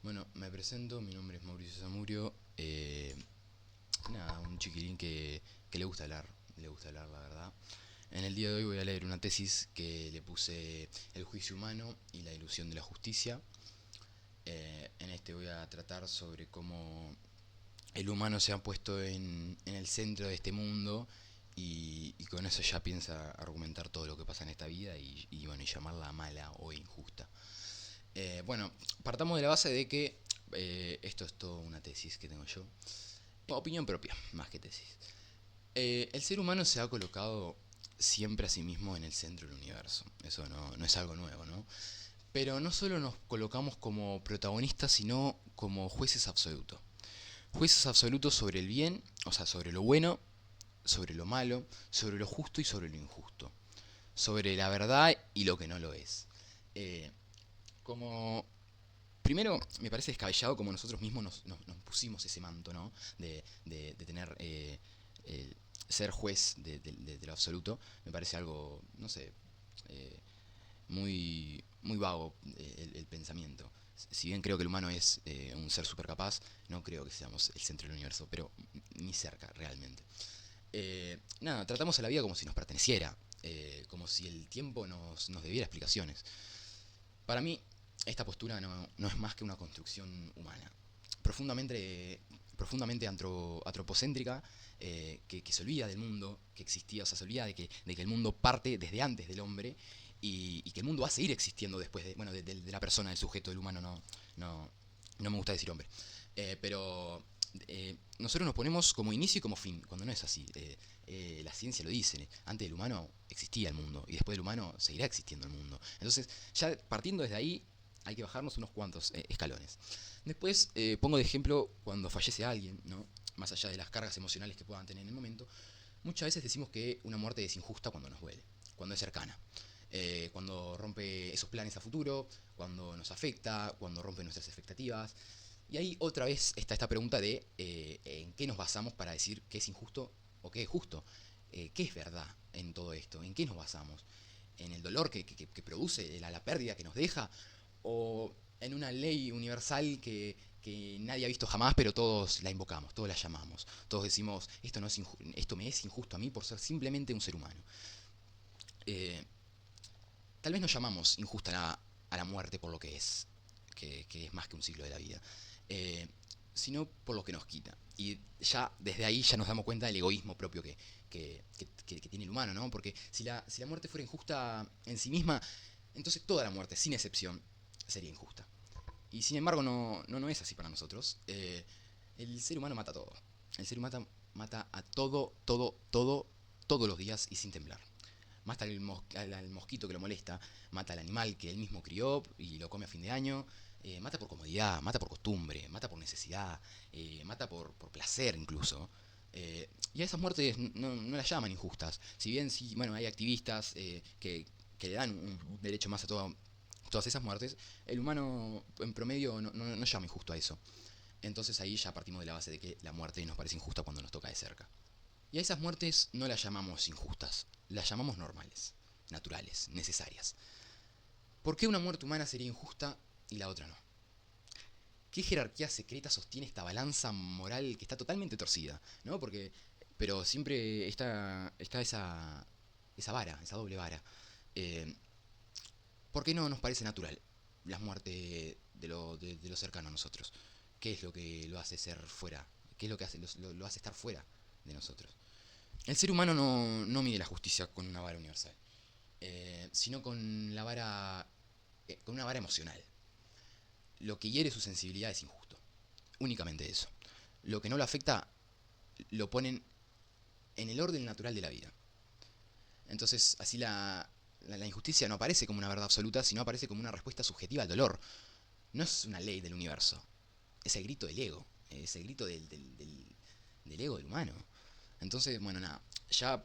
Bueno, me presento, mi nombre es Mauricio Zamurio. Nada, un chiquilín que le gusta hablar la verdad. En el día de hoy voy a leer una tesis que le puse El juicio humano y la ilusión de la justicia. En este voy a tratar sobre cómo el humano se ha puesto en el centro de este mundo y con eso ya piensa argumentar todo lo que pasa en esta vida y llamarla mala o injusta. Bueno, partamos de la base de que esto es todo una tesis que tengo yo. Opinión propia, más que tesis. El ser humano se ha colocado siempre a sí mismo en el centro del universo. Eso no es algo nuevo, ¿no? Pero no solo nos colocamos como protagonistas, sino como jueces absolutos. Jueces absolutos sobre el bien, o sea, sobre lo bueno, sobre lo malo, sobre lo justo y sobre lo injusto. Sobre la verdad y lo que no lo es. Eh, como Primero, me parece descabellado como nosotros mismos nos pusimos ese manto, ¿no? De tener ser juez de lo absoluto. Me parece algo, no sé, eh, muy vago el pensamiento. Si bien creo que el humano es un ser súper capaz, no creo que seamos el centro del universo, pero ni cerca realmente. Nada, tratamos a la vida como si nos perteneciera, como si el tiempo nos debiera explicaciones. Para mí, esta postura no es más que una construcción humana, profundamente antropocéntrica, que se olvida del mundo que existía, o sea, se olvida de que el mundo parte desde antes del hombre y que el mundo va a seguir existiendo después de la persona, del sujeto, del humano, no, no me gusta decir hombre. Pero nosotros nos ponemos como inicio y como fin, cuando no es así. La ciencia lo dice, antes del humano existía el mundo y después del humano seguirá existiendo el mundo. Entonces, ya partiendo desde ahí, hay que bajarnos unos cuantos escalones. Después pongo de ejemplo cuando fallece alguien, ¿no? Más allá de las cargas emocionales que puedan tener en el momento, muchas veces decimos que una muerte es injusta cuando nos duele, cuando es cercana. Cuando rompe esos planes a futuro, cuando nos afecta, cuando rompe nuestras expectativas. Y ahí otra vez está esta pregunta de en qué nos basamos para decir qué es injusto o qué es justo. ¿Qué es verdad en todo esto? ¿En qué nos basamos? ¿En el dolor que produce, la pérdida que nos deja? ¿O en una ley universal que nadie ha visto jamás, pero todos la invocamos, todos la llamamos? Todos decimos, esto me es injusto a mí por ser simplemente un ser humano. Eh, Tal vez nos llamamos injusta a la muerte por lo que es, que es más que un ciclo de la vida, eh, sino por lo que nos quita. Y ya desde ahí ya nos damos cuenta del egoísmo propio que tiene el humano, ¿no? Porque si la muerte fuera injusta en sí misma, entonces toda la muerte, sin excepción, sería injusta. Y sin embargo no es así para nosotros. El ser humano mata todo. El ser humano mata a todo, todos los días y sin temblar. Mata al mosquito que lo molesta, mata al animal que él mismo crió y lo come a fin de año, mata por comodidad, mata por costumbre, mata por necesidad, mata por placer incluso. Y a esas muertes no las llaman injustas. Si bien sí, bueno, hay activistas que le dan un derecho más a todas esas muertes, el humano en promedio no llama injusto a eso. Entonces ahí ya partimos de la base de que la muerte nos parece injusta cuando nos toca de cerca. Y a esas muertes no las llamamos injustas, las llamamos normales, naturales, necesarias. ¿Por qué una muerte humana sería injusta y la otra no? ¿Qué jerarquía secreta sostiene esta balanza moral que está totalmente torcida? ¿No? Pero siempre está esa vara, esa doble vara. Eh, ¿Por qué no nos parece natural la muerte de lo cercano a nosotros? ¿Qué es lo que lo hace ser fuera? ¿Qué es lo que lo hace estar fuera de nosotros? El ser humano no mide la justicia con una vara universal, sino con una vara emocional. Lo que hiere su sensibilidad es injusto, únicamente eso. Lo que no lo afecta lo ponen en el orden natural de la vida. Entonces, así la injusticia no aparece como una verdad absoluta, sino aparece como una respuesta subjetiva al dolor. No es una ley del universo, es el grito del ego, es el grito del ego del humano. Entonces, bueno, nada, ya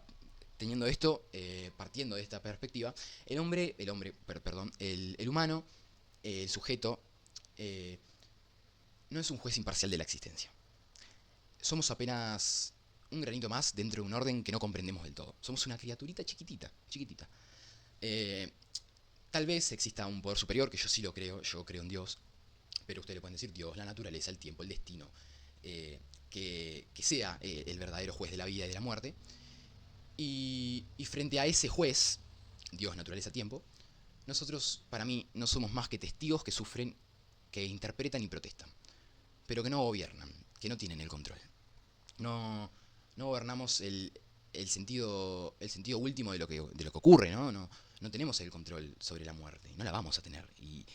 teniendo esto, partiendo de esta perspectiva, el humano, el sujeto, eh, no es un juez imparcial de la existencia. Somos apenas un granito más dentro de un orden que no comprendemos del todo. Somos una criaturita chiquitita, chiquitita. Eh, Tal vez exista un poder superior, que yo sí lo creo, yo creo en Dios, Pero ustedes le pueden decir Dios, la naturaleza, el tiempo, el destino, que sea el verdadero juez de la vida y de la muerte. Y frente a ese juez, Dios, naturaleza, tiempo, nosotros, para mí, no somos más que testigos que sufren, que interpretan y protestan, pero que no gobiernan, que no tienen el control. No, no gobernamos el sentido último de lo que ocurre, ¿no? No tenemos el control sobre la muerte, no la vamos a tener y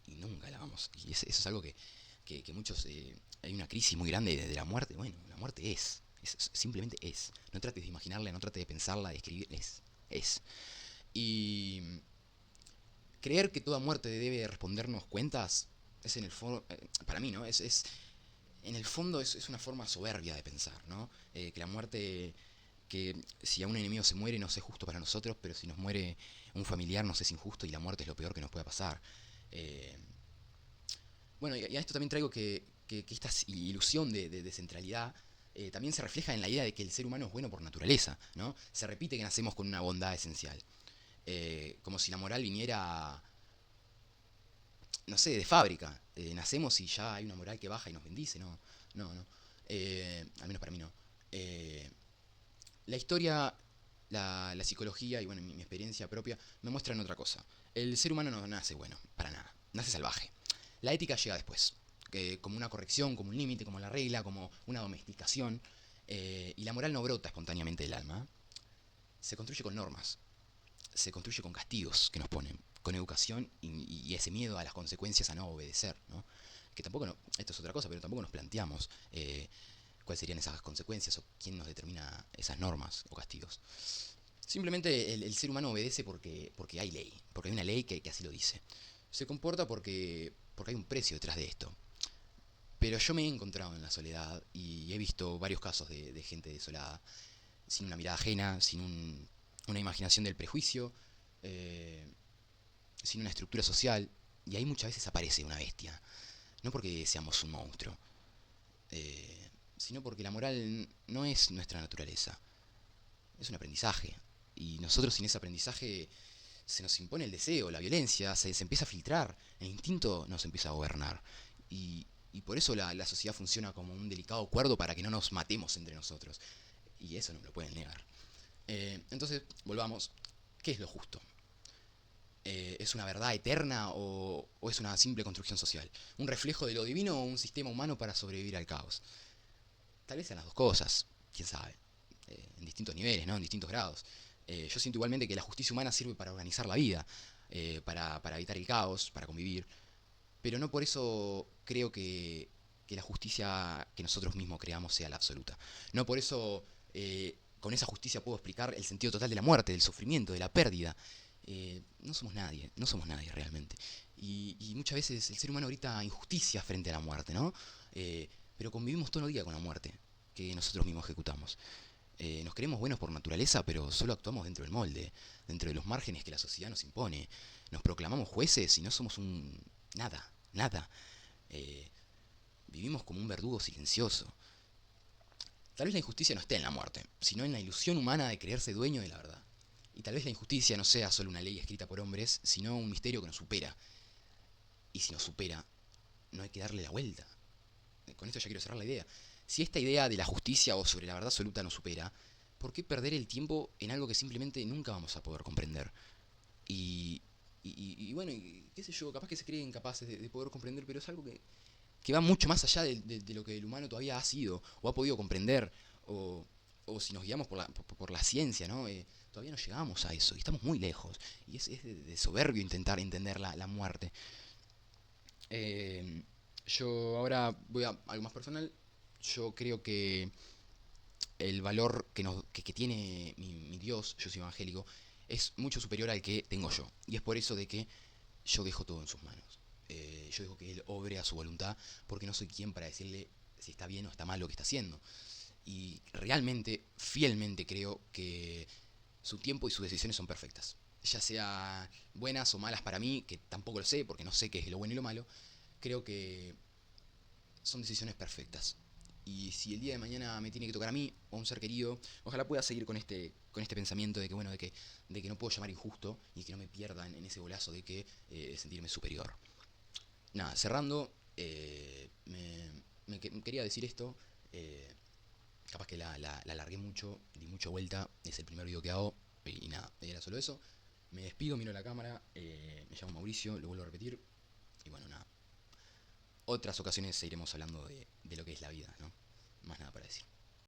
nunca la vamos. Y eso es algo que muchos... hay una crisis muy grande de la muerte. Bueno, la muerte simplemente es. No trates de imaginarla, no trates de pensarla, de escribir, es. Y creer que toda muerte debe respondernos cuentas es en el fondo, para mí, ¿no? En el fondo es una forma soberbia de pensar, ¿no? Que la muerte, que si a un enemigo se muere no es justo para nosotros, pero si nos muere un familiar nos es injusto y la muerte es lo peor que nos puede pasar. Eh, bueno, y a esto también traigo que esta ilusión de centralidad también se refleja en la idea de que el ser humano es bueno por naturaleza, ¿no? Se repite que nacemos con una bondad esencial. Como si la moral viniera, no sé, de fábrica. Nacemos y ya hay una moral que baja y nos bendice, no, no, no. Al menos para mí no. Eh, la historia, la psicología y bueno, mi experiencia propia me muestran otra cosa. El ser humano no nace bueno, para nada. Nace salvaje. La ética llega después, como una corrección, como un límite, como la regla, como una domesticación. Y la moral no brota espontáneamente del alma. Se construye con normas, se construye con castigos que nos ponen, con educación y ese miedo a las consecuencias a no obedecer, ¿no? Que tampoco, esto es otra cosa, pero tampoco nos planteamos cuáles serían esas consecuencias o quién nos determina esas normas o castigos. Simplemente el ser humano obedece porque hay ley, porque hay una ley que así lo dice. Se comporta porque hay un precio detrás de esto. Pero yo me he encontrado en la soledad y he visto varios casos de gente desolada, sin una mirada ajena, sin una imaginación del prejuicio, eh, sin una estructura social. Y ahí muchas veces aparece una bestia. No porque seamos un monstruo, sino porque la moral no es nuestra naturaleza, es un aprendizaje. Y nosotros sin ese aprendizaje se nos impone el deseo, la violencia, se empieza a filtrar, el instinto nos empieza a gobernar. Y por eso la sociedad funciona como un delicado acuerdo para que no nos matemos entre nosotros. Y eso no me lo pueden negar. Entonces, volvamos. ¿Qué es lo justo? ¿Es una verdad eterna o es una simple construcción social? ¿Un reflejo de lo divino o un sistema humano para sobrevivir al caos? Tal vez sean las dos cosas, quién sabe. En distintos niveles, ¿no? En distintos grados. Yo siento igualmente que la justicia humana sirve para organizar la vida, para evitar el caos, para convivir. Pero no por eso creo que la justicia que nosotros mismos creamos sea la absoluta. No por eso con esa justicia puedo explicar el sentido total de la muerte, del sufrimiento, de la pérdida. No somos nadie, no somos nadie realmente. Y muchas veces el ser humano grita injusticia frente a la muerte, ¿no? Pero convivimos todo el día con la muerte que nosotros mismos ejecutamos. Nos creemos buenos por naturaleza, pero solo actuamos dentro del molde, dentro de los márgenes que la sociedad nos impone. Nos proclamamos jueces y no somos un... nada, nada. Eh, Vivimos como un verdugo silencioso. Tal vez la injusticia no esté en la muerte, sino en la ilusión humana de creerse dueño de la verdad. Y tal vez la injusticia no sea solo una ley escrita por hombres, sino un misterio que nos supera. Y si nos supera, no hay que darle la vuelta. Con esto ya quiero cerrar la idea. Si esta idea de la justicia o sobre la verdad absoluta nos supera, ¿por qué perder el tiempo en algo que simplemente nunca vamos a poder comprender? Y, y bueno, qué sé yo, capaz que se creen capaces de poder comprender, pero es algo que va mucho más allá de lo que el humano todavía ha sido o ha podido comprender, o, o si nos guiamos por la ciencia, ¿no? Todavía no llegamos a eso y estamos muy lejos. Y es de soberbio intentar entender la muerte. Eh, yo ahora voy a algo más personal. Yo creo que el valor que tiene mi Dios, yo soy evangélico, es mucho superior al que tengo yo. Y es por eso de que yo dejo todo en sus manos. Yo dejo que Él obre a su voluntad porque no soy quien para decirle si está bien o está mal lo que está haciendo. Y realmente, fielmente creo que su tiempo y sus decisiones son perfectas. Ya sea buenas o malas para mí, que tampoco lo sé porque no sé qué es lo bueno y lo malo, creo que son decisiones perfectas. Y si el día de mañana me tiene que tocar a mí o a un ser querido, ojalá pueda seguir con este pensamiento de que, bueno, de que no puedo llamar injusto y que no me pierda en ese golazo de que sentirme superior. Nada, cerrando, Quería decir esto. eh, Capaz que la alargué mucho, di mucha vuelta. Es el primer video que hago. Y nada, era solo eso. Me despido, miro la cámara. Me llamo Mauricio, lo vuelvo a repetir. Y bueno, nada. Otras ocasiones seguiremos hablando de lo que es la vida, ¿no? Más nada para decir.